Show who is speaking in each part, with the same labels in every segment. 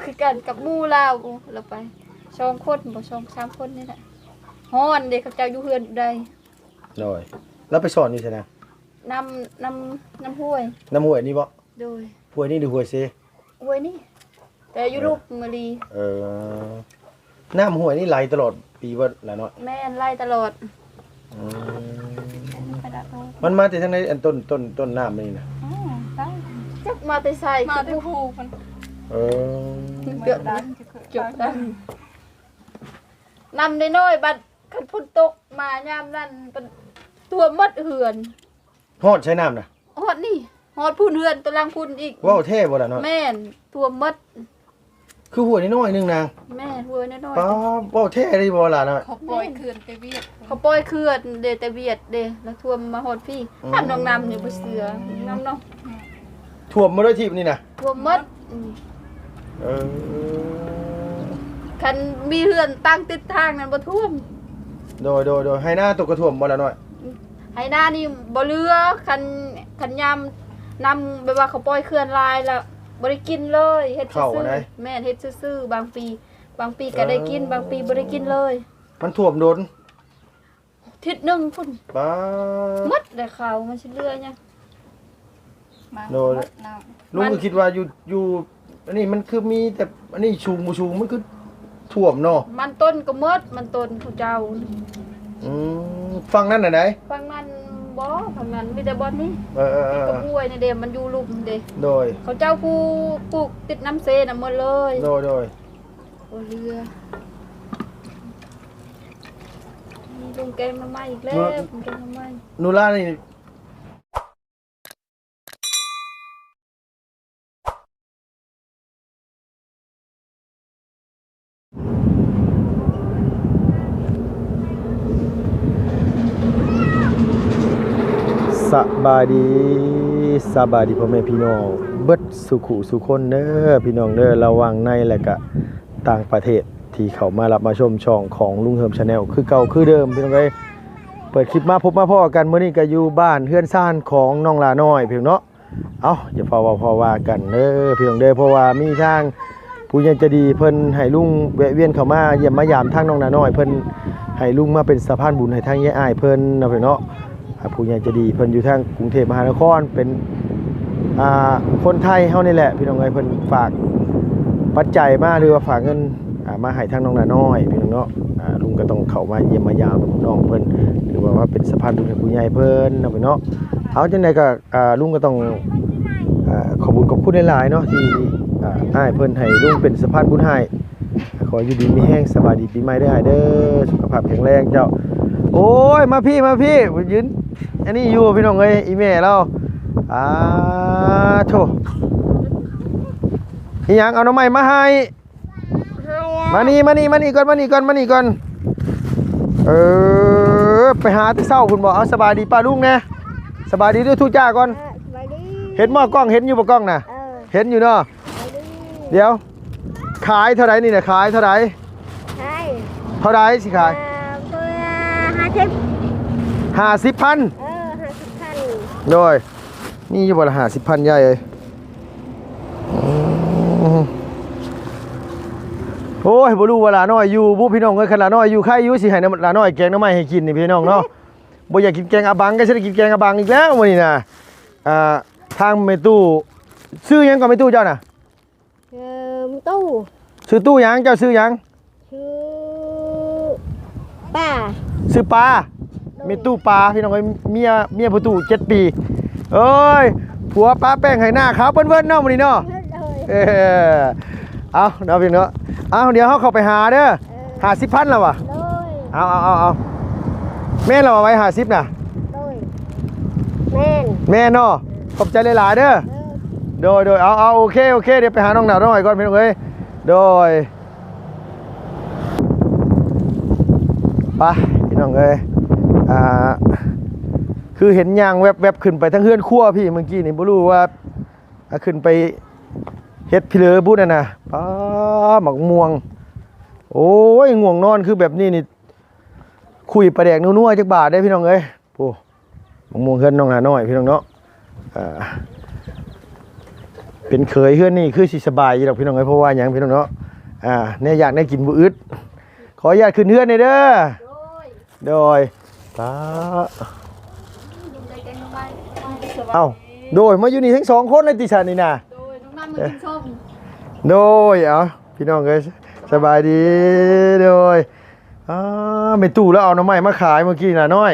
Speaker 1: คือกันกับหมู่ลาวเราไป2 คนบ่2 3 คนนี่แหละฮ้อนเด็กเขาเจ้าอยู่เฮือนอยู่ใด
Speaker 2: โดยแล้วไปสอนอยู่ไสนะ
Speaker 1: น้ำห้วย
Speaker 2: ห้วยนี่บ่
Speaker 1: โดย
Speaker 2: ห้วยนี่หรือห้วยเซ
Speaker 1: ห้วยนี่แต่อยู่รูปมะลี
Speaker 2: น้ำห้วยนี่ไหลตลอดปีบ่ล่ะเนาะ
Speaker 1: แม่นไล่ตลอด
Speaker 2: มันมาแต่ทางไหนอันต้นน้ำนี่นะ
Speaker 1: จักมาแต่ไส
Speaker 3: มาแต่ภูมัน
Speaker 1: เกือบได้นำน้อยๆบัดคันฝนตกมายามนั้นเป็นตัวมดเหือน
Speaker 2: ฮอดใช้น้ำน่ะ
Speaker 1: ฮอดนี่ฮอดพุ่นเหือนตะลังพุ่นอีก
Speaker 2: ว้าวเท่บ่ล่ะเนาะ
Speaker 1: แม่นตัวมด
Speaker 2: คือห้วยน้อยๆนึงนาง
Speaker 1: แม่ห้วยน้อย
Speaker 2: ป๊าว้าวเท่ได้บ่ล่ะเนาะ
Speaker 3: เขาปล่อยเขื่อนไปเวียด
Speaker 1: เขาปล่อยเขื่อนเดแต่เวียดเดแล้วท่วมมาฮอดพี่ทำน้องน้ำนี่บ่เสือน้ำเนาะ
Speaker 2: ท่วมมาด้วยทีนี่น่ะ
Speaker 1: ท่วมมดคันมีเหือนตั้งติดทางนั้นบ่ท่วม
Speaker 2: โดยให้หน้าตกกระท่วมบ่ล่ะน้อย
Speaker 1: ให้หน้านี่บ่เหลือคันยามนำแบบว่าเขาปล่อยเขื่อนลายแล้วบ่ได้กินเลยเฮ็ดซื่อๆแม่นเฮ็ดซื่อๆบางปีก็ได้กินบางปีบ่ได้กินเลย
Speaker 2: มันท่วมโดน
Speaker 1: ทิศนึงพุ่น
Speaker 2: ป๊า
Speaker 1: หมดได้ข้าวมันสิเหลือหยัง
Speaker 2: โดนลุงก็คิดว่าอยู่อันนี้มันคือมีแต่อันนี้ชูงบ่ชูงมันคือท่วมเนาะ
Speaker 1: มันต้นก็หมดมันต้นผู้เจ้า
Speaker 2: ฟังนั่นน่ะไหน
Speaker 1: ฟังนั้นบ่ฟังนั้นมีแต่บ่นี่
Speaker 2: ก็
Speaker 1: ป่วยในเดมมันอยู่ลุ่มเด้
Speaker 2: โดย
Speaker 1: เขาเจ้าผู้ปลูกติดน้ำเซน่ะหมดเลย
Speaker 2: โดย
Speaker 1: โอ้เรือลุงแกงมาใหม่อีกแล้วลุงแกงมาใหม่
Speaker 2: นูล่านี่สบายดีพ่อแม่พี่น้องเบิดสุขุสุคนเด้อพี่น้องเด้อระวังในและก็ต่างประเทศที่เขามารับมาชมช่องของลุงเฮิมชาแนลคือเก่าคือเดิมพี่น้องเอ้ยเปิดคลิปมาพบมาพ่อกันมื้อนี้ก็อยู่บ้านเฮือนซ่านของน้องลาน้อยพี่น้องเนาะอย่าพอว่ากันเด้อพี่น้องเด้อเพราะว่ามีทางผู้ใหญ่ใจดีเพิ่นให้ลุงแวะเวียนเข้ามาเยี่ยมมายามทางน้องลาน้อยเพิ่นให้ลุงมาเป็นสะพานบุญให้ทางยายอ้ายเพิ่นเนาะพี่น้องเนาะผู้ใหญ่จะดีเพิ่นอยู่ทางกรุงเทพมหานครเป็นคนไทยเฮานี่แหละพี่น้องเอ้ยเพิ่นฝากปัจจัยมาหรือว่าฝากเงินมาให้ทางน้องน้อยพี่น้องเนาะลุงก็ต้องเข้ามาเยี่ยมมายามน้องเพิ่นหรือว่าเป็นสะพานบุญให้ผู้ใหญ่เพิ่นเนาะพี่เนาะเอาจังได๋ก็ลุงก็ต้องขอบคุณหลายๆเนาะที่อ้ายเพิ่นให้ลุงเป็นสะพานบุญให้ขออยู่ดีมีแห้งสบายดีปีใหม่เด้ออ้ายเด้อสุขภาพแข็งแรงเจ้าโอ้ยมาพี่ยืนอันนี้อยู่พี่น้องเอ้ยอีแม่เราโธ่อีหยังเอาน้ำใหม่มาให้มานี่ก่อนไปหาที่เศร้าคุณบอกเอาสบายดีป้าลุงนะสบายดีด้วยทุกจ้าก่อนเห็นหม้อกล้องเห็นอยู่บ่กล้องนะเห็นอยู่เนาะเดี๋ยวขายเท่าไหร่นี่นะขายเท่าไหร่เท่าไหร่สิขาย50,000โดยนี่อยู่บน50,000ใหญ่เลยโอ้ยบ่รู้ว่าหลาน้อยอยู่บุพี่น้องเอ้ยคันหลาน้อยอยู่ใครอยู่สิให้หลาน้อยแกงน้ำไม้ให้กินนี่พี่น้องเนาะบ่อยากกินแกงอาบังก็สิได้กินแกงอาบังอีกแล้วมื้อนี้นะทางแม่ตู้ซื้อหยังก่อนแม่ตู้เจ้าน่ะ
Speaker 1: ตู้
Speaker 2: ซื้อตู้หยังเจ้าซื้อหยัง
Speaker 1: ชื่อป้า
Speaker 2: ซื้อปลามีตู้ปลาพี่น้องเอ้ยเมียผู้ตู้7 ปีเอ้ยผัวป้าแป้งให้หน้าขาวเปิ้นๆเนาะมื้อนี้เนาะเอาเนาะพี่เนาะเดี๋ยวเฮาเข้าไปหาเด้อ50,000แล้วว่ะเอาแม่นเราเอาไว้50น่ะแม่นเนาะขอบใจหลายๆเด้อโดยเอาโอเคเดี๋ยวไปหาน้องหนาวน้อยก่อนพี่น้องเอ้ยโดยไปพี่น้องเอ้ยคือเห็นยางแวบๆขึ้นไปทั้งเฮือนครัวพี่เมื่อกี้นี่บ่รู้ว่าขึ้นไปเฮ็ดพี่เลอบุญน่ะป้าหมักม่วงโอ้ยง่วงนอนคือแบบนี้นี่คุยประแดกนัวๆจักบาทได้พี่น้องเอ้ยโอ้หมักม่วงเฮือนน้องหน้าน้อยพี่น้องเนาะเป็น เป็นเคยเฮือนนี่คือสิสบายอยู่ดอกพี่น้องเอ้ยเพราะว่าหยังพี่น้องเนาะเนี่ยอยากได้กินบ่อึดขออนุญาตขึ้นเฮือนหน่อยเด้อ
Speaker 1: โดย
Speaker 2: โดยป้า
Speaker 1: ลุงได้แกงน้ำไม้สบาย
Speaker 2: เอ้าโดยมาอยู่นี่ทั้ง2คนเลยติฉันนี่น่ะ
Speaker 1: โดยน้องน้ำมากินส้ม
Speaker 2: โดยเอาพี่น้องเอ้ยสบายดีโดยไม่ตู้แล้วเอาหน่อไม้มาขายเมื่อกี้น่ะน้อย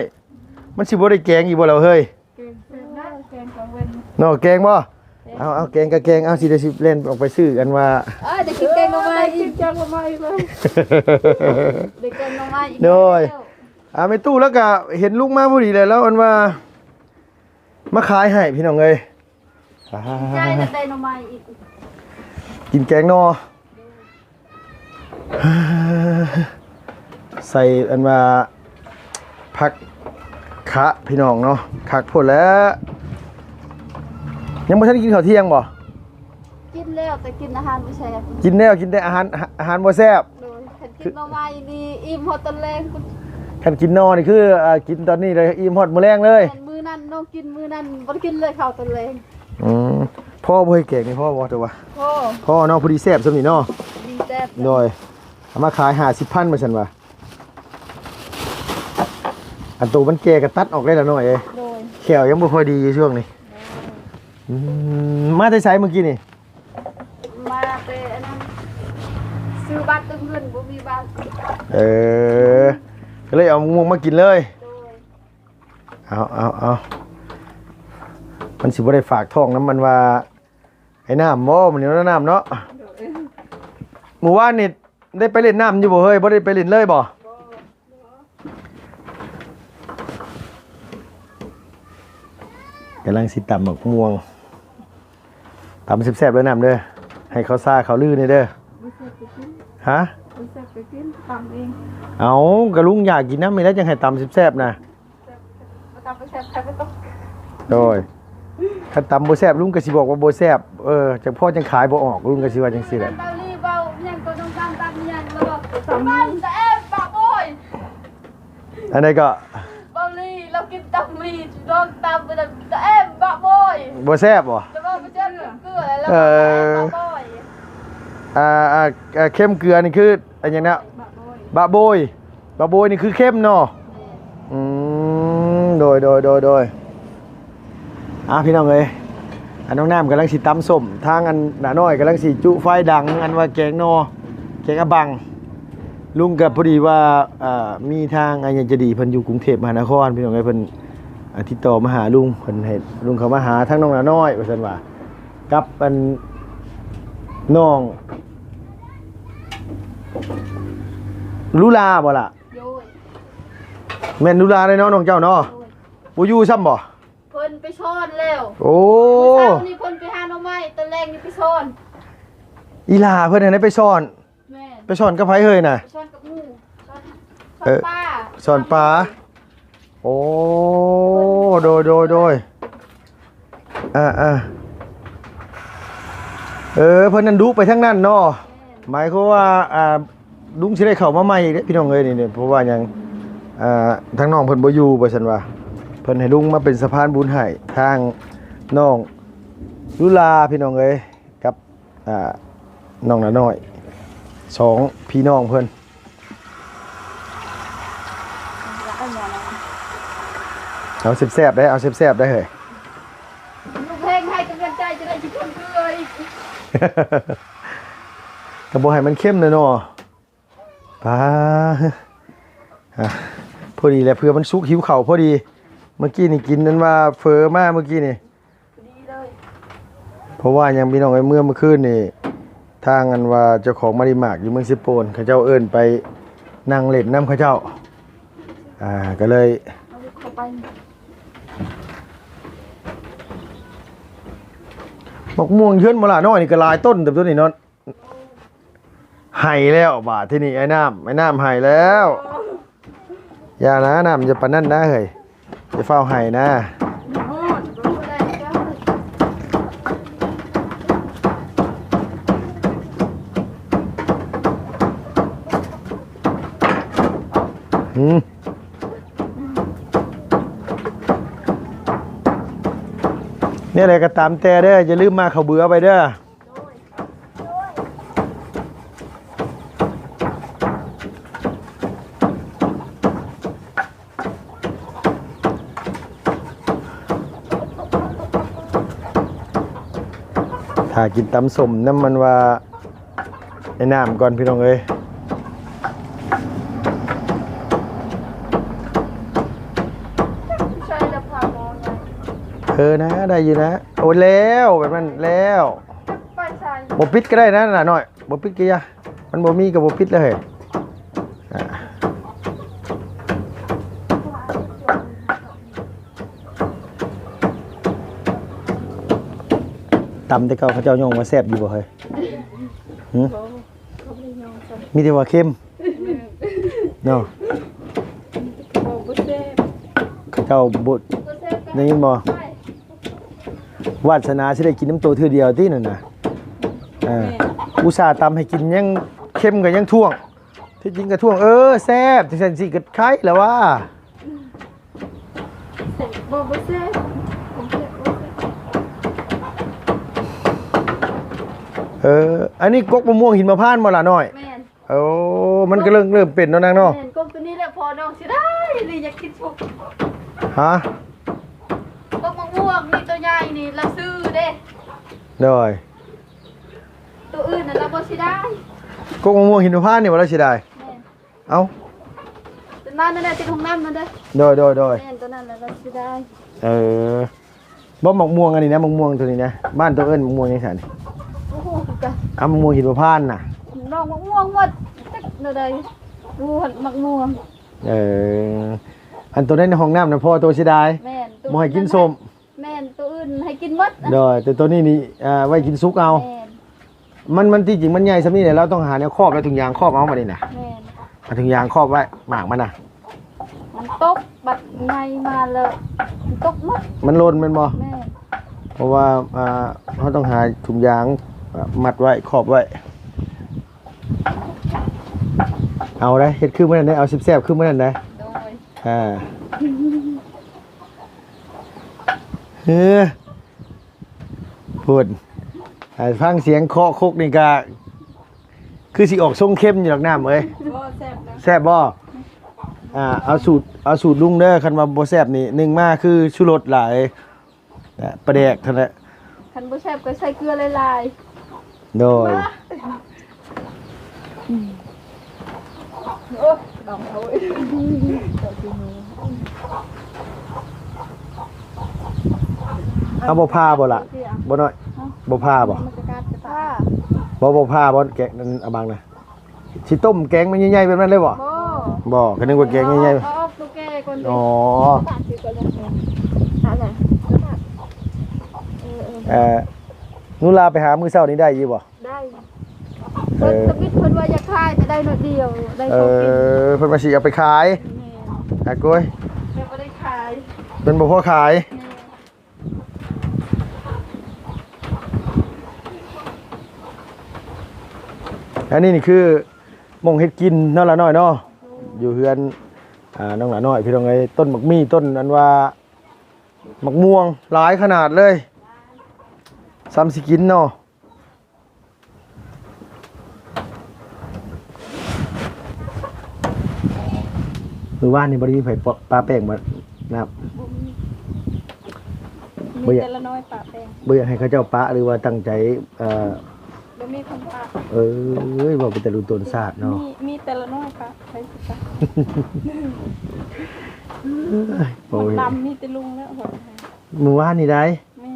Speaker 2: มันสิบ่ได้แกงอีกบ่แล้วเฮ้ย
Speaker 1: แกงของเว้น
Speaker 2: เนาะแกงบ่เอาแกงกับแกงเอาสิได้สิเล่นออกไปซื้อกันว่า
Speaker 1: เด็กกินแกงน้ำไม้กินแกงน้ำไม้เลยเด็กแกงน้ำไม้อีก
Speaker 2: โดยไม่ตู้แล้วก็เห็นลูกมาพอดีเลยแล้วอันว่ามาขายให้พี่น้องเอ้ย
Speaker 1: ใช่แต่ได้น้ำไม้อีก
Speaker 2: กินแกงนอใส่อันว่าผักคะพี่น้องเนาะคักพุ่นแล้วยังบ่ทันกินข้าวเที่ยงบ่
Speaker 1: กินแล้วแต่กินอาหารไม่แซ่บ
Speaker 2: กินแล้วกินแต่อาหารบ่แซ่บ
Speaker 1: โดยกินน้ำไม้นี่อิ่มหอตะแรง
Speaker 2: คันกินนอนี่คือกินตอนนี้เลยอิ่มฮอดมื้อแรงเลย
Speaker 1: มือนั่นน้องกินมือนั่นบ่ได้กินเลยข้าวตะแรง
Speaker 2: พ่อบ่ให้แกงนี่พ่อบ่แต่ว่า
Speaker 1: โอ้
Speaker 2: พ่อเนาะพอดีแซ่บซำนี่เนาะ
Speaker 1: ดีแซ่บ
Speaker 2: โดยเอามาขาย50,000มาซั่นว่าอันตัวมันแก่ก็ตัดออกได้แล้วหน่อยเอ้ย
Speaker 1: โดย
Speaker 2: แขวยังบ่ค่อยดีอยู่ช่วงนี้มาแต่ไสเมื่อกี้นี่
Speaker 1: มาแต่อันนั้นซื้อบัตรเติมเงินบ่มีบัตร
Speaker 2: ก็เลยเอาม่วงมากินเลย
Speaker 1: โดย
Speaker 2: เอามันสิบ่ได้ฝากท้องน้ำมันว่าไอ้น้ำบ่มันนี่น้ำเนาะเมื่อวานนี่ได้ไปเล่นน้ำอยู่บ่เฮ้ยบ่ได้ไปเล่นเลยบ่กำลังสิตำบักม่วงตำแซ่บๆเลยน้ำเด้อให้เขาซ่าเขาลื่นเด้อ
Speaker 1: บ่แซ่บไปกิน
Speaker 2: ฮะ
Speaker 1: บ่แซ่บไปกินตำเอง
Speaker 2: เอากระลุงอยากกินน้ำมีแล้วจังให้ตำแซ่บๆนะ
Speaker 1: บ่ตำไปแซ่บใครบ่ต้อง
Speaker 2: โดยถ้าตำบ่แซ่บลุงก็สิบอกว่าบ่แซ่บจังพ่อจังขายบ่ออกลุงก็สิว่าจังซี่แหละ
Speaker 1: เบาลีเบายังก็ต้องตำยังแล้วก็ตำมันแต่ปากโอย
Speaker 2: อันนี้ก็
Speaker 1: เบาลีเรากินตำมีลองตำไปแต่ปากโอย
Speaker 2: บ่แซ่บบ่
Speaker 1: แล้วก็ไปเจอเกลือแล้วก็ปากโอย
Speaker 2: เข้มเกลือนี่คืออันหยังนะบะโบยบะโบยนี่คือเข้มเนาะโดยพี่น้องเอ้ยอันน้องน้ำกำลังสิตำส้มทางอันหนาน้อยกำลังสิจุไฟดังอันว่าแกงนอแกงอะบังลุงกับพอดีว่ามีทางอันยังจะดีเพิ่นอยู่กรุงเทพมหานครพี่น้องเอ้ยเพิ่นติดต่อมาหาลุงเพิ่นให้ลุงเขามาหาทั้งน้องหนาน้อยว่าซั่นว่ากับอันน้องลุลาบ่ล่ะ
Speaker 1: โยย
Speaker 2: แม่นลุลาเลยเนาะน้องเจ้าเนาะบ่อยู่ซ้ำบ่
Speaker 1: เพิ่นไปช้อนแล้ว
Speaker 2: โอ้
Speaker 1: เช้านี่เพิ่นไปหาหน่อไม้ตะแรงนี่ไปช้อน
Speaker 2: อีหลาเพิ่นให้ได้ไปซ่อน
Speaker 1: แม่
Speaker 2: ไปซ่อนกับไผเฮ้ยน่ะ
Speaker 1: ไปช้อนกับหมูช้อนป้า
Speaker 2: ซ่อนปลาโอ้โดยเพิ่นนั่นดุไปทั้งนั้นเนาะหมายความว่าลุงสิได้เข้ามาใหม่อีกเด้อพี่น้องเอ้ยนี่เพราะว่าหยังทางน้องเพิ่นบ่อยู่ว่าซั่นว่าเพิ่นให้ลุงมาเป็นสะพานบุญให้ทางน้องลุลาพี่น้องเอ้ยกับน้องน้าน้อยสองพี่น้องเพิ่นเอาแซ่บๆได้เอาแซ่บๆได้เฮ้ย
Speaker 1: ลูกเพลงให้กำลังใจจะได้ทุกคนเกลืออีก
Speaker 2: กระบอกให้มันเข้มเลยเนาะป้าพอดีแหละเพื่อมันสุกหิวเข่าพอดี เมื่อกี้นี่กินนั้นว่าเฟอมากเมื่อกี้นี่
Speaker 1: ดีเลย
Speaker 2: เพราะว่ายังพี่น้องไอ้เมื่อคืนนี่ทางอันว่าเจ้าของมาริมากอยู่เมืองซิโปนเขาเจ้าเอิ้นไปนั่งเล่นน้ำเขาเจ้าก็เลย
Speaker 1: เอาลูกเข้าไป
Speaker 2: มะม่วงเยื่นมาละน้อยนี่ก็หลายต้นแต่ตัวนี้เนาะไห้แล้วบาดที่นี่ไอ้น้ำไห้แล้วอย่านะน้ำจะปานนั่นนะเฮ้ยจะเฝ้าไห้นะ
Speaker 1: โอ้ดูได้จ้า
Speaker 2: แน เนี่ยอะไรก็ตามแต่เด้ออย่าลืมมาเขาเบื่อไปเด้อถ้ากินตำส้มน้ำมันว่าไอ้น้ำก่อนพี่น้องเอ้ย
Speaker 1: ใช่แล้วพาหมอไง
Speaker 2: นะได้อยู่นะโอ้แล้วแบบนั้นแล้ว
Speaker 1: ไปใส่
Speaker 2: บ่ปิดก็ได้นะน่ะหน่อยบ่ปิดก็อย่ามันบ่มีก็บ่ปิดเลยอ่าตำแต่เก่าเขาเจ้าย่องมาแซ่บอยู่บ่เฮ้ยหึ
Speaker 1: เขาไม่ยอมใส่
Speaker 2: มีแต่ว่าเค็มเนาะ
Speaker 1: บอกบุเซ่
Speaker 2: เขาเจ้าบ่
Speaker 1: บุเซ่
Speaker 2: ได้ยินบ่วาสนาสิได้กินน้ำโตเทื่อเดียวตินั่นน่ะอุตส่าห์ตำให้กินยังเค็มก็ยังท่วงที่จริงก็ท่วงแซ่บจังซั่นสิก็คล้ายแล้วว่า
Speaker 1: บอกบุเซ่ผมเซ่บุเซ่
Speaker 2: อันนี้กกมะม่วงหินมะพร้านต์บ่ล่ะน้อย
Speaker 1: แม่น
Speaker 2: โอ้มันก็เริ่มเป็นแล้วนางเนาะ
Speaker 1: แม่นกบตัวนี้แหละพอน้องสิได้นี่อยากกินสุก
Speaker 2: ฮะ
Speaker 1: กบมะม่วงนี่ตัวใหญ่นี่เราซื้อเด้
Speaker 2: ได้
Speaker 1: ตัวอื่นน่ะเราบ่สิได้
Speaker 2: กกมะม่วงหินมะพร้านต์นี่บ่ล่ะสิได้
Speaker 1: แม่น
Speaker 2: เอ้า
Speaker 1: ตัวนั้นนั่นแหละที่ของน้ำนั่นเด้อ
Speaker 2: โดย
Speaker 1: แม่นตัวนั้นแหละเราสิได้
Speaker 2: บ่หมกม่วงอันนี้นะหมกม่วงตัวนี้นะบ้านตัวเอิ้นหมกม่วงจังซั่น
Speaker 1: โอ้โหจ้ะ
Speaker 2: เอาหมกม่วงหินมะพร้านต์น่ะ
Speaker 1: น้องมะม่วงหมดจักเด้อใดดูหันมะม่วง
Speaker 2: อันตัวนั้นในห้องน้ำน่ะพ่อตัวสิได้
Speaker 1: แม่นตัว
Speaker 2: บ่ให้กินส้ม
Speaker 1: แม่นตัวอื่นให้กินหมด
Speaker 2: โดยแต่ตัวนี้นี่ไว้กินซุกเอา
Speaker 1: แม่น
Speaker 2: มันที่จริงมันใหญ่ซำนี้แหละเราต้องหาแนวครอบแล้วถุงยางครอบเอามานี่น่ะ
Speaker 1: แม่น
Speaker 2: เอาถุงยางครอบไว้หมากมันน่ะ
Speaker 1: มันตกบัดไงมาเลยมันตกหมด
Speaker 2: มันหล่นแม่นบ่
Speaker 1: แม่น
Speaker 2: เพราะว่าเขาต้องหาถุงยางมัดไว้ขอบไว้ เอาได้เฮ็ดคือมื้อนั้นได้เอาแซ่บๆคือมื้อนั้นได้
Speaker 1: โดย
Speaker 2: เฮ้อพูดฟังเสียงเคาะคกนี่ก็คือสิออกทรงเข้มอยู่ดอกน้ำเอ้ย
Speaker 1: บ่แซ่บนะ
Speaker 2: แซ่บบ่เอาสูตรลุงเด้อคันว่าบ่แซ่บนี่หนึ่งมาคือชูรสหลายปลาแดกเท่านั้นแหละ
Speaker 1: คันบ่แซ่บก็ใส่เกลือหลาย
Speaker 2: โดย
Speaker 1: ๆโอ้ดองเขาเอ้ย
Speaker 2: เอาบ่พาบ่ล่ะบ่น้อยบ่พาบ่
Speaker 1: มันจะกัดจะตา
Speaker 2: บ่พาบ่แกงนั่นเอาบังนะสิต้มแกงมันใหญ่ๆแบบนั้นเลยบ่
Speaker 1: บ่
Speaker 2: บ่ก็นึกว่าแกงใหญ่
Speaker 1: เอาออกตัวแก่ก่อน
Speaker 2: ๆ
Speaker 1: ดิ
Speaker 2: อ๋อ
Speaker 1: ตัดสิก่อนเลยอะไร
Speaker 2: นุลาไปหามื้อเช้านี้ได้อยู่บ่
Speaker 1: ได้เพิ่นตะบิดเพิ่นว่าอยากขายแต่ได้หน่อยเดียวได้พอกิน
Speaker 2: เพิ่นว่าสิเอาไปขาย
Speaker 1: แม่
Speaker 2: โก้ย
Speaker 1: แม่บ่ได้ขาย
Speaker 2: เป็นบ่พอขาย อันนี้นี่คือหม่องเฮ็ดกินเนาะล่ะน้อยเนาะอยู่เฮือนน้องหลาน้อยพี่น้องเอ้ยต้นหมักมี่ต้นอันว่าหมักม่วงหลายขนาดเลยซ้ำสิกินเนาะมือว่านนี่บ่ได้มีไผปลาแป้งมานะครับ
Speaker 1: มีแต่ละน้อยปะแป้ง
Speaker 2: บ่อยากให้เขาเจ้าปะหรือว่าตั้งใจ
Speaker 1: บ่มีคนปะ
Speaker 2: บ่เป็นแต่รุ่นต้นศาสตร์เนาะ
Speaker 1: มีแต่ละน้อยปะใครสิปะ
Speaker 2: โอ้ย
Speaker 1: ลำมีแต่ลุงแล้วหดให้
Speaker 2: มือว่านนี่ได้
Speaker 1: แม่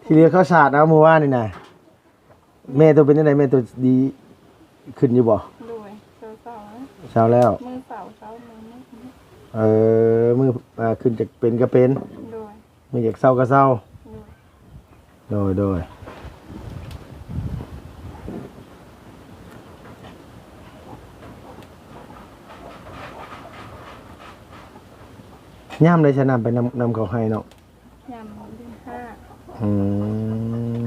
Speaker 2: ที่เรียกข้าวสารเอามือว่านนี่นะแม่ตัวเป็นยังไงแม่ตัวดีขึ้นอยู่บ่
Speaker 1: ด้วยเสาๆนะ
Speaker 2: เช้าแล้ว
Speaker 1: มือเสามือมือ
Speaker 2: มือขึ้นจากเป็นก็เป็น
Speaker 1: ด้วย
Speaker 2: มือจากเศร้าก็เศร้า
Speaker 1: ด้วย
Speaker 2: โดยย่ามเลยชนะไปนำเขาให้เนาะ
Speaker 1: ยำเดือน5
Speaker 2: อืม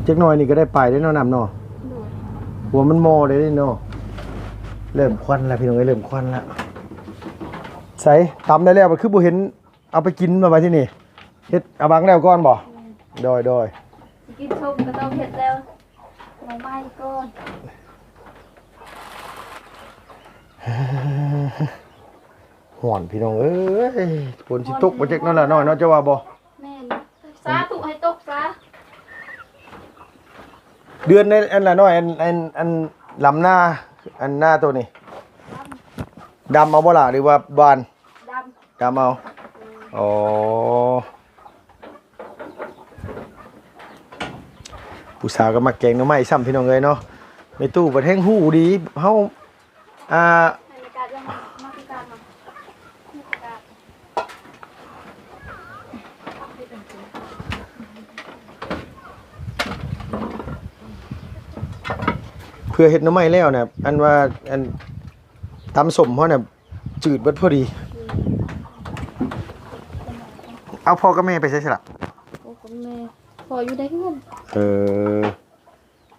Speaker 2: จักหน่อยนี่ก็ได้ไปได้เนาะน้ำเนาะ
Speaker 1: โดย
Speaker 2: หัวมันโมเลยเนาะเริ่มควันแล้วพี่น้องเอ้ยเริ่มควันแล้วใส่ตำได้แล้วมันคือบ่เห็นเอาไปกินมาไว้ที่นี่เฮ็ดเอาบังแล้วก่อนบ่โดย
Speaker 1: กินส้มก็ต้องเฮ็ดแล้วหน่อไม้ก่อน
Speaker 2: ห่อนพี่น้องเอ้ยฝนสิตกบ่จักนั่นล่ะน้อยเนาะจะว่าบ่
Speaker 1: แม่นสาธุให้ตกซะ
Speaker 2: เดือนในอันละน้อยอันลำหน้าอันหน้าตัวนี้ดำเอาบ่ล่ะหรือว่าบาน
Speaker 1: ด
Speaker 2: ดำเอาอ๋อผู้สาวก็มาแกงหน่อไม้ซ้ำพี่น้องเอ้ยเนาะในตู้บ่แห้งหูดีเฮา
Speaker 1: ำให้ในการยังมาพิการมาพิการ
Speaker 2: เพื่อเฮ็ดหน่อไม้แล้วน่ะอันว่าอันตำส้มเฮาน่ะจืดเบิดพอดีเอาพ่อกับแม่ไปใช่ล่ะ
Speaker 1: โอ้คุณแม่พออยู่ได้ที่มัน
Speaker 2: เออ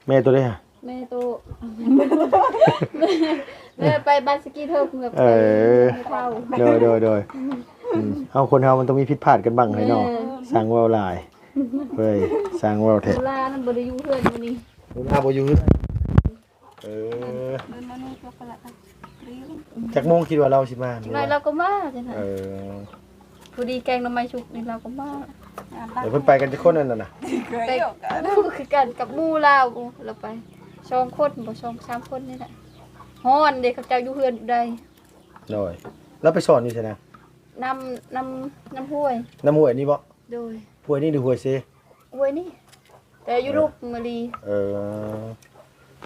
Speaker 2: แม่ตัวได้ฮะ
Speaker 1: แม่โตแม่ไปบ้านสกีเทิร์กแบบไปเท่า
Speaker 2: โดยเอาคนเฮามันต้องมีผิดพลาดกันบ้างให้เนาะสร้างเว้าหลายเฮ้ยสร้างเว้าแท้
Speaker 1: เวลานั้นบ่ได้อยู่เพื่อนมื้อนี้
Speaker 2: ลูกหน้าบ่อยู่เออ
Speaker 3: เดินมาโน่นก็ประหลาดกริ้ว
Speaker 2: จักโมงคิดว่าเราสิมา
Speaker 1: หน่อยเราก็มาจังซั่น
Speaker 2: เออ
Speaker 1: พอดีแกงหน่อไม้ชุบนี่เราก็มา
Speaker 2: เดี๋ยวเพิ่นไปกันจักคนนั่นน่ะ
Speaker 1: ไปคือกันกับหมู่เราไป2คนบ่2 3คนนี่แหละฮ้อนเด้เขาเจ้าอยู่เพื่อนอยู่ใด
Speaker 2: โดยแล้วไปสอนอยู่ซั่นนะ
Speaker 1: น้ำห้วย
Speaker 2: น้ำห้วยนี่บ่
Speaker 1: โดย
Speaker 2: ห้วยนี่หรือห้วยเซ
Speaker 1: ห้วยนี่แต่อยู่รูปมะลี
Speaker 2: เออ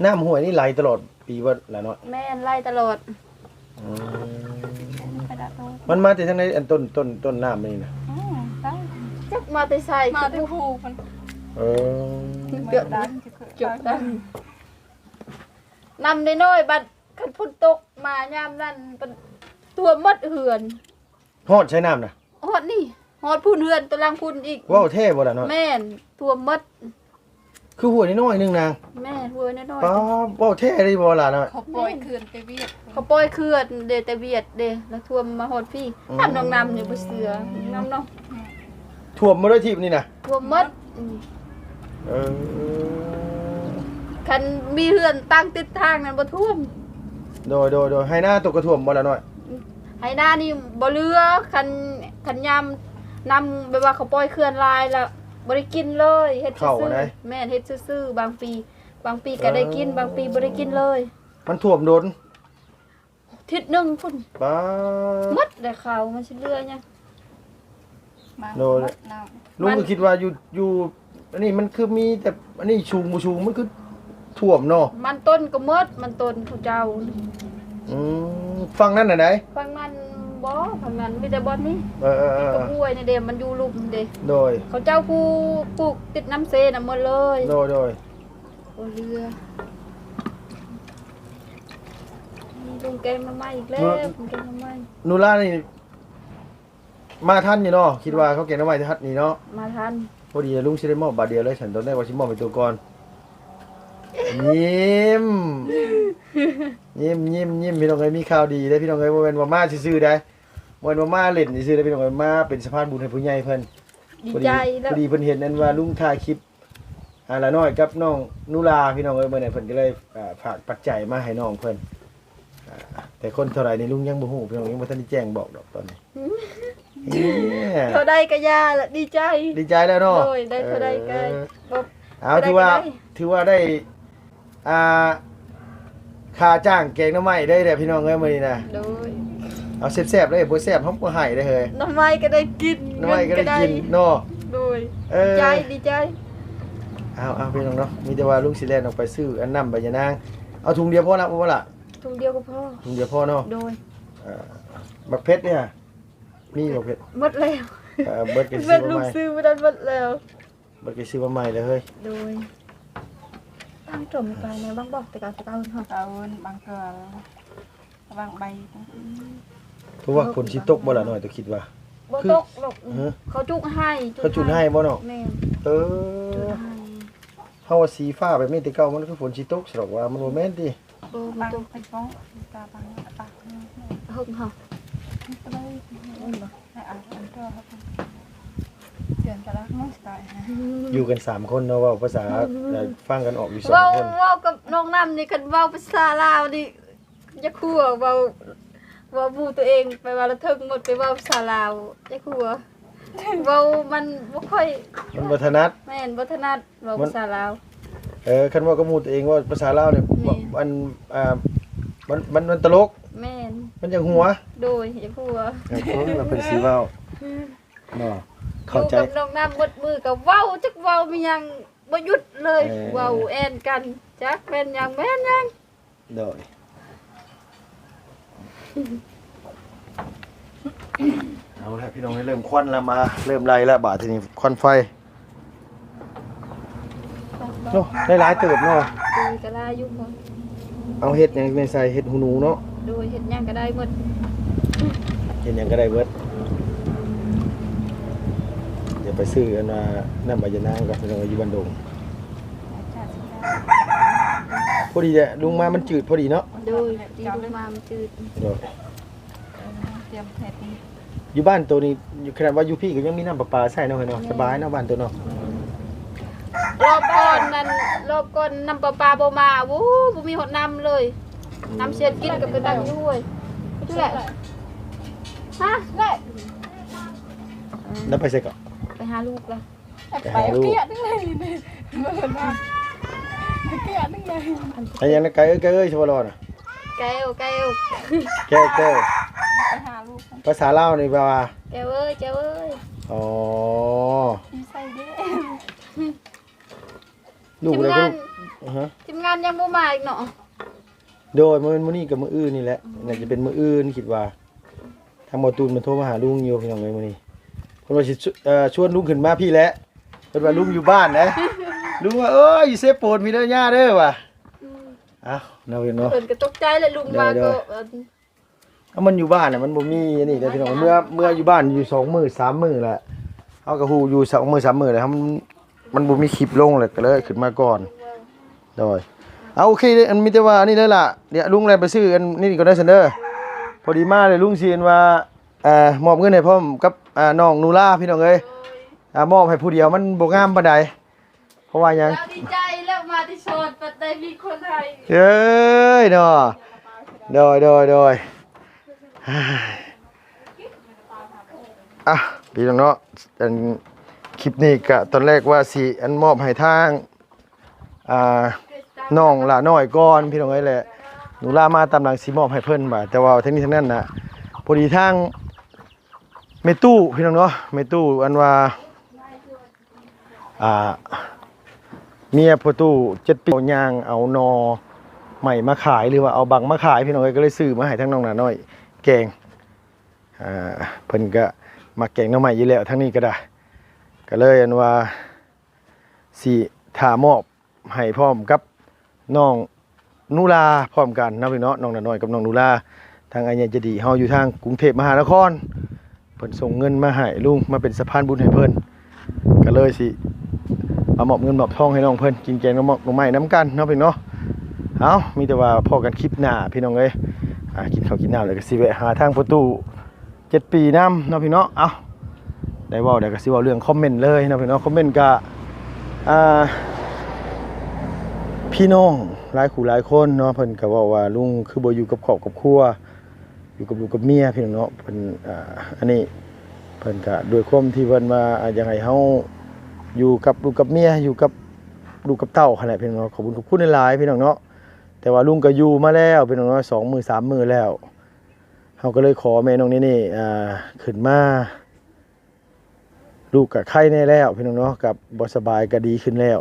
Speaker 2: น้ำห้วยนี่ไหลตลอดปีว่าละเนาะ
Speaker 1: แม่นไล่ตลอด
Speaker 2: อืม
Speaker 3: กระดาษโน้ต
Speaker 2: มันมาแต่ทางไหนอันต้นน้ำนี่นะ
Speaker 3: ได้
Speaker 1: จักมาแต่ใส่
Speaker 3: มาได้ผูมัน
Speaker 2: เออ
Speaker 1: เกือบดันเกือบดันนำน้อยๆบัดคันฝนตกมายามนั้นเป็นตัวมดเหือน
Speaker 2: ฮอดใช้น้ำนะ
Speaker 1: ฮอดนี่ฮอดพุ่นเหือนตะลังพุ่นอีก
Speaker 2: ว้าวเท่บ่ล่ะเนาะ
Speaker 1: แม่นตัวมด
Speaker 2: คือห้วยน้อยๆนึงนาง
Speaker 1: แม่ห้วยน้อย
Speaker 2: ป้าว้าวเท่ได้บ่ล่ะเนาะ
Speaker 3: เขาปล่อยคืนไปเวียด
Speaker 1: ๆเขาปล่อยเขื่อนเดแต่เวียดเดแล้วท่วมมาฮอดพี่น้ำนองน้ำอยู่บ่เสือน้ำเนาะ
Speaker 2: ท่วมมาด้วยทิพย์นี่นะ
Speaker 1: ท่วมมด
Speaker 2: เออ
Speaker 1: คันมีเหือนตั้งติดทางนั้นบ่ท่วม
Speaker 2: โดยให้หน้าตกกระท่วมบ่ล่ะน้อย
Speaker 1: ไหหน้านี่บ่เหลือคันยามนำแบบว่าเขาปล่อยเขื่อนลายแล้วบ่ได้กินเลยเฮ็ดซื่อๆแม่นเฮ็ดซื่อๆบางปีก็ได้กินบางปีบ่ได้กินเลย
Speaker 2: มันท่วมโดน
Speaker 1: ทิศหนึงพุ่น
Speaker 2: ป้า
Speaker 1: หมดแต่เขามันสิเหลือหยัง
Speaker 3: มา
Speaker 2: โดน
Speaker 3: น้
Speaker 2: ลุงก็คิดว่าอยู่อันนี้มันคือมีแต่อันนี้ชูงบ่ชูงมันคือท่วมเนาะ
Speaker 1: มันต้นก็หมดมันต้นเขาเจ้า
Speaker 2: ฟังนั่นน่ะไหน
Speaker 1: ฝั่งนั้นบ่ฝั่งนั้นมีแต่บ่อนนี่
Speaker 2: เออ
Speaker 1: ก็ห้วยนี่เด้มันอยู่ลุ่มเด้
Speaker 2: โดย
Speaker 1: เขาเจ้าผู้ปลูกติดน้ำเซน่ะหมดเลย
Speaker 2: โดย
Speaker 1: โอ้เรือลุงแกงมาใหม่อีกแล้วลุงแกงมาใหม่
Speaker 2: นูล่านี่มาทันอยู่เนาะคิดว่าเขาเก่งน้ำใหม่ทันนี่เนาะ
Speaker 1: มาทัน
Speaker 2: พอดีลุงสิได้มอบบาทเดียวเลยฉันตอนแรกว่าสิมอบเป็นตัวก่อนยิ้มพี่น้องเอ้ยมีข่าวดีได้พี่น้องเอ้ยบ่แม่นว่ามาซื่อๆได้บ่แม่นว่ามาเล่นซื่อๆได้พี่น้องเอ้ยมาเป็นสะพานบุญให้ผู้ใหญ่เพิ่น
Speaker 1: ดี
Speaker 2: พอ
Speaker 1: ใจ
Speaker 2: ดี
Speaker 1: แล้ว
Speaker 2: พอดีเพิ่นเห็นนั่นว่าลุงถ่ายคลิปละน้อยกับน้องนุลาพี่น้องเอ้ยมื้อนั้นเพิ่นก็เลยฝากปัจจัยมาให้น้องเพิ่นแต่คนเท่าไหร่นี่ลุงยังบ่ฮู้พี่น้องยังบ่ทันได้แจ้งบอกดอกตอนนี้เนี่ย
Speaker 1: เขาได้กระยาละดีใจ
Speaker 2: ดีใจแล้วเนาะ
Speaker 1: โดยได้เท่าใดก็บ่
Speaker 2: เอาถือว่าได้ค่าจ้างแกงหน้ำไม้ได้แหละพี่น้องเอ้ยมื้อนี้นะ
Speaker 1: โดย
Speaker 2: เอาแซ่บๆเลยบ่แซ่บเฮาบ่ให้ได้เฮ้ย
Speaker 1: น้ำไม้ก็ได้กิน
Speaker 2: หน้ำไม้ก็ได้กินเนาะ
Speaker 1: โดย
Speaker 2: เออ
Speaker 1: ดีใจ
Speaker 2: เอาพี่น้องเนาะมีแต่ว่าลุงสิแล่นออกไปซื้ออันน้ำใบยะนางเอาถุงเดียวพอละบ่ล่ะ
Speaker 1: ถุงเดียวก็พอ
Speaker 2: ถุงเดียวพอเนาะ
Speaker 1: โดย
Speaker 2: บักเพชรเนี่ยมีบักเพชร
Speaker 1: หมดแล้ว
Speaker 2: เบิดก็สิ
Speaker 1: เป็น
Speaker 2: ซื้อ
Speaker 1: ลู
Speaker 2: มาก ใหม่
Speaker 1: ซื้อมาได้หมดแล้ว
Speaker 2: เบิดก็ซื้อมาใหม่เลยเฮ้ย
Speaker 1: โดยตั้งจมไปในบางบอกแต่การเก่าเนาะ
Speaker 3: ำเอาบางเกลือบางใบ
Speaker 2: เพราะว่าคนสิตกบ่ล่ะน้อยตัวคิดว่า
Speaker 1: บ่ตกหรอก
Speaker 2: ฮะ
Speaker 1: เขาจุกให้
Speaker 2: เขาจุดให้บ่เนาะ
Speaker 1: แม่น
Speaker 2: เอ
Speaker 1: จุ
Speaker 2: อ
Speaker 1: กให้
Speaker 2: เฮาว่าสีฟ้าแบบนี้แต่เก่ามันคือฝนสิตกสิดอกว่ามันบ่แม่นติ
Speaker 1: โอ้มั
Speaker 3: บาน ง
Speaker 1: ต้อง
Speaker 3: ไปฟ้องตาบางปาก
Speaker 1: หึงเฮา
Speaker 3: ก็เลยให้อ่านอันก็ครับเดือนกระลักน้องสไตล์นะ
Speaker 2: อยู่กัน3คนเนาะเว้าภาษาฟังกันออกอยู่2
Speaker 1: เว้า
Speaker 2: คน
Speaker 1: เว้ากับน้องน้ำนี่คันเว้าภาษาลาวนี่อย่าคั่วเว้าบูตัวเองไปว่าละเทิงหมดไปเว้าภาษาลาวอย่าคั่วเว้ามันบ่ค่อย
Speaker 2: มันบ่ถนัด
Speaker 1: แม่นบ่ถนัดเว้าภาษาลาว
Speaker 2: คันเว่ากับหมู่ตัวเองว่าภาษาลาวเนี่ย
Speaker 1: แม่
Speaker 2: มันตลก
Speaker 1: แม่น
Speaker 2: มันจังหัว
Speaker 1: โดยอย่าคั่ว
Speaker 2: เราเป็นสีเว้าเนาะเข้าใจ
Speaker 1: อยู่กับน้องน้ำหมดมือก็เว้าจักเว้ามีหยังบ่หยุดเลยเว้าแอนกันจักเป็นหยังแม่นหยัง
Speaker 2: โดยเอาละพี่น้องให้เริ่มควันแล้วมาเริ่มไล่แล้วบาดทีนี้ควันไฟเนาะได้หลายเติบเนาะ
Speaker 1: โดยก็ลาอยู่บ่
Speaker 2: เอาเฮ็ดหยังไม่ใส่เฮ็ดหูหนูเนาะ
Speaker 1: โดยเฮ็ดหยังก็ได้หมด
Speaker 2: เฮ็ดหยังก็ได้เบิดเดี๋ยวไปซื้ออันว่าน้ำใบยะนางกับพี่น้องอยู่บ้านดงพอดีแหละลุงมามันจืดพอดีเนาะ
Speaker 1: โดยที่ลูกมามันจืด
Speaker 2: เนาะ
Speaker 3: เตรียมเผ็ด
Speaker 2: อยู่บ้านตัวนี้อยู่ขนาดว่าอยู่พี่ก็ยังมีน้ำประปาใส่เนาะเนาะสบายเนาะบ้านตัวเนาะ
Speaker 1: รอบก่อนนั้นรอบก่อนน้ำประปาบ่มาโอ้บ่มีหดน้ำเลย น้ำเสียนกินกับไปตั้งอยู่เว้ยไปที่ไหนฮะได้
Speaker 2: แล้วไปใส่ก่อน
Speaker 1: ไปหาลูกละ
Speaker 3: ไปเกลียดนึงเลยเมื่อมาเกลียดนึงเลย
Speaker 2: ไอ้ยังนะไก่เอ้ยชวรอน่ะ
Speaker 1: แก้ว
Speaker 2: แก้ว
Speaker 3: ไปหาลูก
Speaker 2: ภาษาลาวนี่แปลว่า
Speaker 1: แก้วเอ้ยแก้วเอ้ย
Speaker 2: อ๋อ
Speaker 3: มีใส่เด้
Speaker 2: ลูก
Speaker 1: ทีม
Speaker 2: เลย
Speaker 1: งา
Speaker 2: ก็
Speaker 1: น
Speaker 2: ฮะ
Speaker 1: ทีมงานยังบ่มาอีกเนาะ
Speaker 2: โดยมื้อนี้กับมื้ออื่นนี่แหละน่าจะเป็นมื้ออื่นคิดว่าทางบ่ตูนมันโทรมาหาลุงอยู่พี่น้องเอ้ยมื้อนี้เพิ่นว่าสิชวนลุงขึ้นมาพี่แหละเพิ่นว่าลุงอยู่บ้านนะลุงว่าเอ้ยอยู่เซฟโปนมีเด้อย่าเด้อว่ะอ้าวเนาะเนาะ
Speaker 1: เพิ่นก็ตกใจเลยลุงมา
Speaker 2: เดี๋
Speaker 1: ก็
Speaker 2: ยว ถ้ามันอยู่บ้านน่ะมันบ่มีอันนี้เด้อพี่น้องเมื่ออยู่บ้านอยู่2มื้อ3มื้อแหละเฮาก็ฮู้อยู่2มื้อ3มื้อแล้วมันบ่มีคลิปลงเลยก็เลยขึ้นมาก่อนโดยเอาโอเคเด้ออันมีแต่ว่าอันนี้เด้อล่ะเดี๋ยวลุงแล่นไปซื้ออันนี้ก็ได้ซั่นเด้อพอดีมาเลยลุงสิเห็นว่ามอบเงินให้พร้อมกับน้องนูราพี่น้องเอ้ยมอบให้ผู้เดียวมันบ่งามปานใดเพราะว่าหยัง
Speaker 1: แล้วดีใจแล้วมาที่โซนปัตตานีคนไทย
Speaker 2: เอ้ยเนาะโดยอ่ะพี่น้องเนาะอันคลิปนี้ก็ตอนแรกว่าสิอันมอบให้ทางน้องหลาน้อยก่อนพี่น้องเอ้ยแหละหนูลามาตามหลังสิมอบให้เพิ่นบ่าแต่ว่าทั้งนี้ทั้งนั้นน่ะพอดีทางเมตู้พี่น้องเนาะเมตู้อันว่าเมียพ่อตู้7 ปีเอาย่างเอานอใหม่มาขายหรือว่าเอาบังมาขายพี่น้องเอ้ยก็เลยซื้อมาให้ทั้งน้องหลาน้อยแกงเพิ่นก็มาแกงหน่อไม้อยู่แล้วทั้งนี้ก็ได้ก็เลยอันว่าสิถ่ามอบให้พร้อมกับน้องนูราพร้อมกันนะพี่เนาะน้องน้อยกับน้องนูราทางอัญญาจะดีเฮาอยู่ทางกรุงเทพมหานครเพิ่นส่งเงินมาให้ลุงมาเป็นสะพานบุญให้เพิ่นก็เลยสิเอามอบเงินมอบทองให้น้องเพิ่นกินแกงหน่อไม้น้ำกันเนาะพี่เนาะเอามีแต่ว่าพอกันคลิปหน้าพี่น้องเอ้ยกินข้าวกินน้ำแล้วก็สิแวะหาทางประตู7 ปีนำเนาะพี่เนาะเอาได้เว้าได้ก็สิเว้าเรื่องคอมเมนต์เลยเนาะพี่เนาะคอมเมนต์ก็พี่น้องหลายคู่หลายคนเนาะเพิ่นก็เว้าว่าลุงคือบ่อยู่กับครอบกับครัวอยู่กับลูกกับเมียพี่น้องเนาะเพิ่นอันนี้เพิ่นก็ด้วยความที่เพิ่นว่าอยากให้เฮาอยู่กับลูกกับเมียอยู่กับลูกกับเต้าคั่นแหละพี่น้องเนาะขอบคุณหลายๆพี่น้องเนาะแต่ว่าลุงก็อยู่มาแล้วพี่น้องเนาะ2 มื้อ 3 มื้อแล้วเฮาก็เลยขอแม่น้องนี่ขึ้นมาลูกกับไข้แน่แล้วพี่น้องเนาะกับบ่สบายก็ดีขึ้นแล้ว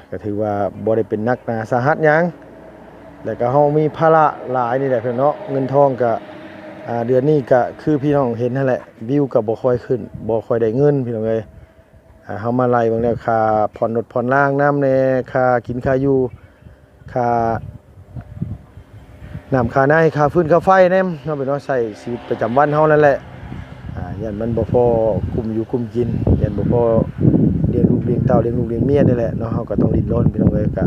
Speaker 2: ก็ถือว่าบ่ได้เป็นนักหนาสาหัสหยังแล้วก็เฮามีภาระหลายนี่แหละพี่น้องเนาะเงินทองก็เดือนนี้ก็คือพี่น้องเห็นนั่นแหละวิวก็บ่ค่อยขึ้นบ่ค่อยได้เงินพี่น้องเอ้ยเฮามาไล่เบิ่งแล้วค่าผ่อนรถผ่อนล่างน้ำแน่ค่ากินค่าอยู่ค่าน้ำค่าในค่าฟืนค่าไฟแน่เนาะพี่น้องใช้ชีวิตประจำวันเฮานั่นแหละ ยันมันบ่พอคุมอยู่คุมกินยันบ่พอเลี้ยงลูกเลี้ยงเต้าเลี้ยงลูกเลี้ยงเมียนี่แหละเนาะเฮาก็ต้องดิ้นรนพี่น้องเอ้ยก็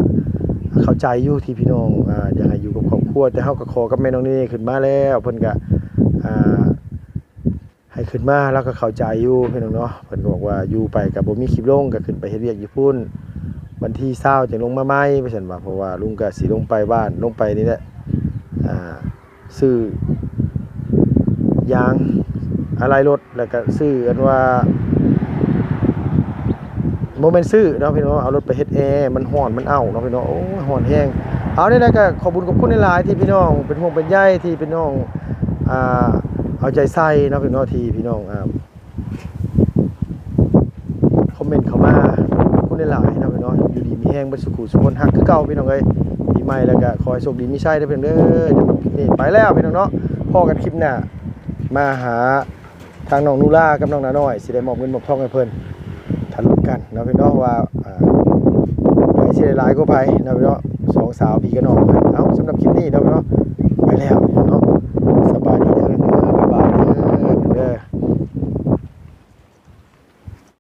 Speaker 2: เข้าใจอยู่ที่พี่น้องอยากให้อยู่กับครอบครัวแต่เฮาก็ขอกับแม่น้องนี่ขึ้นมาแล้วเพิ่นก็ให้ขึ้นมาแล้วก็เข้าใจอยู่พี่น้องเนาะเพิ่นก็บอกว่าอยู่ไปก็บ่มีคลิปลงก็ขึ้นไปเฮ็ดเวียกอยู่พุ่นวันที่20จะลงมาใหม่ว่าซั่นว่าเพราะว่าลุงก็สิลงไปบ้านลงไปนี่แหละซื้อยางอะไรรถแล้วก็ซื้ออันว่าโมเมนต์ซื้อเนาะพี่น้องเอารถไปเฮ็ดแอร์มันร้อนมันเอ้าเนาะพี่น้องโอ้ยร้อนแฮงเอาได้แล้วก็ขอบคุณหลายๆที่พี่น้องเป็นห่วงเป็นใยที่พี่น้องเอาใจใส่เนาะพี่น้องที่พี่น้องคอมเมนต์เข้ามาขอบคุณหลายๆเนาะพี่น้องอยู่ดีมีแฮงเบิดสุขุสุขคนฮักคือเก่าพี่น้องเอ้ยปีใหม่แล้วก็ขอให้โชคดีมีชัยเด้อพี่น้องเด้อจำคลิปนี้ไปแล้วพี่น้องเนาะพอกันคลิปหน้ามาหาทางน้องนูล่ากับน้องนาน้อยสิได้มอบเงินมอบทองให้เพิ่นทะลุกันเนาะพี่น้องว่าไปสิได้หลายกว่าไผเนาะพี่น้องสองสาวพี่กับน้องเพิ่นเอ้าสำหรับคลิปนี้เนาะพี่น้องไปแล้ว